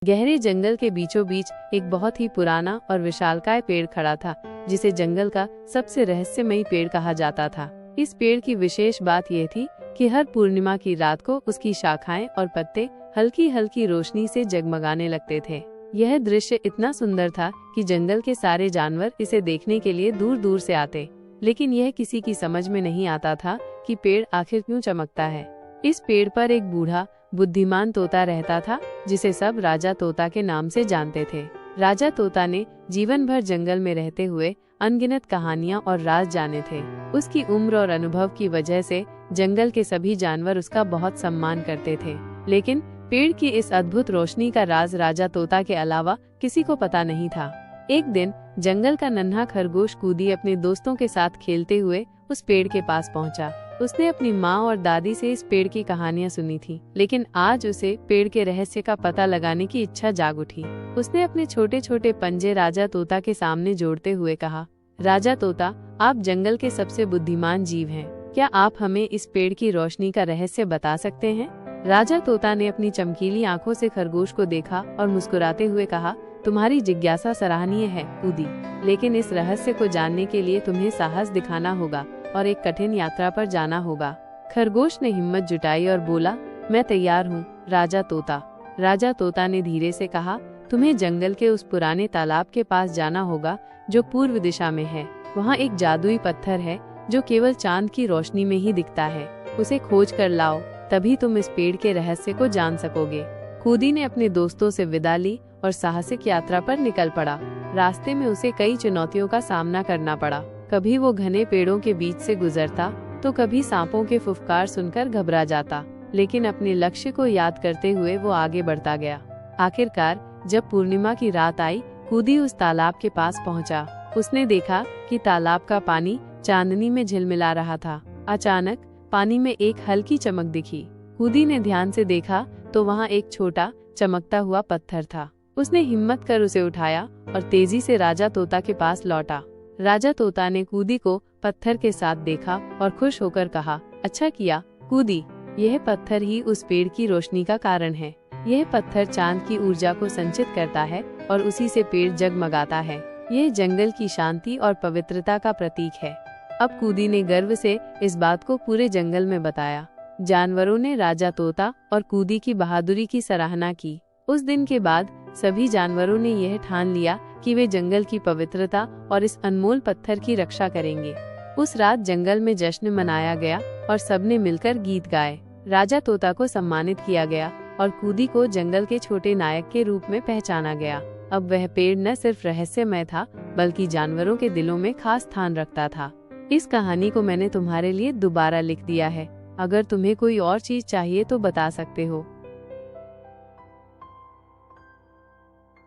गहरे जंगल के बीचों बीच एक बहुत ही पुराना और विशालकाय पेड़ खड़ा था, जिसे जंगल का सबसे रहस्यमयी पेड़ कहा जाता था। इस पेड़ की विशेष बात यह थी कि हर पूर्णिमा की रात को उसकी शाखाएं और पत्ते हल्की हल्की रोशनी से जगमगाने लगते थे। यह दृश्य इतना सुंदर था कि जंगल के सारे जानवर इसे देखने के लिए दूर दूर से आते, लेकिन यह किसी की समझ में नहीं आता था कि पेड़ आखिर क्यों चमकता है। इस पेड़ पर एक बूढ़ा बुद्धिमान तोता रहता था, जिसे सब राजा तोता के नाम से जानते थे। राजा तोता ने जीवन भर जंगल में रहते हुए अनगिनत कहानियां और राज जाने थे। उसकी उम्र और अनुभव की वजह से जंगल के सभी जानवर उसका बहुत सम्मान करते थे, लेकिन पेड़ की इस अद्भुत रोशनी का राज राजा तोता के अलावा किसी को पता नहीं था। एक दिन जंगल का नन्हा खरगोश कूदी अपने दोस्तों के साथ खेलते हुए उस पेड़ के पास पहुंचा। उसने अपनी माँ और दादी से इस पेड़ की कहानियां सुनी थी, लेकिन आज उसे पेड़ के रहस्य का पता लगाने की इच्छा जाग उठी। उसने अपने छोटे छोटे पंजे राजा तोता के सामने जोड़ते हुए कहा, राजा तोता, आप जंगल के सबसे बुद्धिमान जीव हैं। क्या आप हमें इस पेड़ की रोशनी का रहस्य बता सकते हैं? राजा तोता ने अपनी चमकीली आंखों से खरगोश को देखा और मुस्कुराते हुए कहा, तुम्हारी जिज्ञासा सराहनीय है कूदी, लेकिन इस रहस्य को जानने के लिए तुम्हें साहस दिखाना होगा और एक कठिन यात्रा पर जाना होगा। खरगोश ने हिम्मत जुटाई और बोला, मैं तैयार हूँ राजा तोता। राजा तोता ने धीरे से कहा, तुम्हें जंगल के उस पुराने तालाब के पास जाना होगा जो पूर्व दिशा में है। वहाँ एक जादुई पत्थर है जो केवल चांद की रोशनी में ही दिखता है। उसे खोज कर लाओ, तभी तुम इस पेड़ के रहस्य को जान सकोगे। कूदी ने अपने दोस्तों से विदा ली और साहसिक यात्रा पर निकल पड़ा। रास्ते में उसे कई चुनौतियों का सामना करना पड़ा। कभी वो घने पेड़ों के बीच से गुजरता, तो कभी सांपों के फुफकार सुनकर घबरा जाता, लेकिन अपने लक्ष्य को याद करते हुए वो आगे बढ़ता गया। आखिरकार जब पूर्णिमा की रात आई, कूदी उस तालाब के पास पहुंचा। उसने देखा कि तालाब का पानी चांदनी में झिलमिला रहा था। अचानक पानी में एक हल्की चमक दिखी। कूदी ने ध्यान से देखा तो वहाँ एक छोटा चमकता हुआ पत्थर था। उसने हिम्मत कर उसे उठाया और तेजी से राजा तोता के पास लौटा। राजा तोता ने कूदी को पत्थर के साथ देखा और खुश होकर कहा, अच्छा किया कूदी, यह पत्थर ही उस पेड़ की रोशनी का कारण है। यह पत्थर चांद की ऊर्जा को संचित करता है और उसी से पेड़ जगमगाता है। यह जंगल की शांति और पवित्रता का प्रतीक है। अब कूदी ने गर्व से इस बात को पूरे जंगल में बताया। जानवरों ने राजा तोता और कूदी की बहादुरी की सराहना की। उस दिन के बाद सभी जानवरों ने यह ठान लिया कि वे जंगल की पवित्रता और इस अनमोल पत्थर की रक्षा करेंगे। उस रात जंगल में जश्न मनाया गया और सबने मिलकर गीत गाए। राजा तोता को सम्मानित किया गया और कूदी को जंगल के छोटे नायक के रूप में पहचाना गया। अब वह पेड़ न सिर्फ रहस्यमय था, बल्कि जानवरों के दिलों में खास स्थान रखता था। इस कहानी को मैंने तुम्हारे लिए दोबारा लिख दिया है। अगर तुम्हें कोई और चीज चाहिए तो बता सकते हो।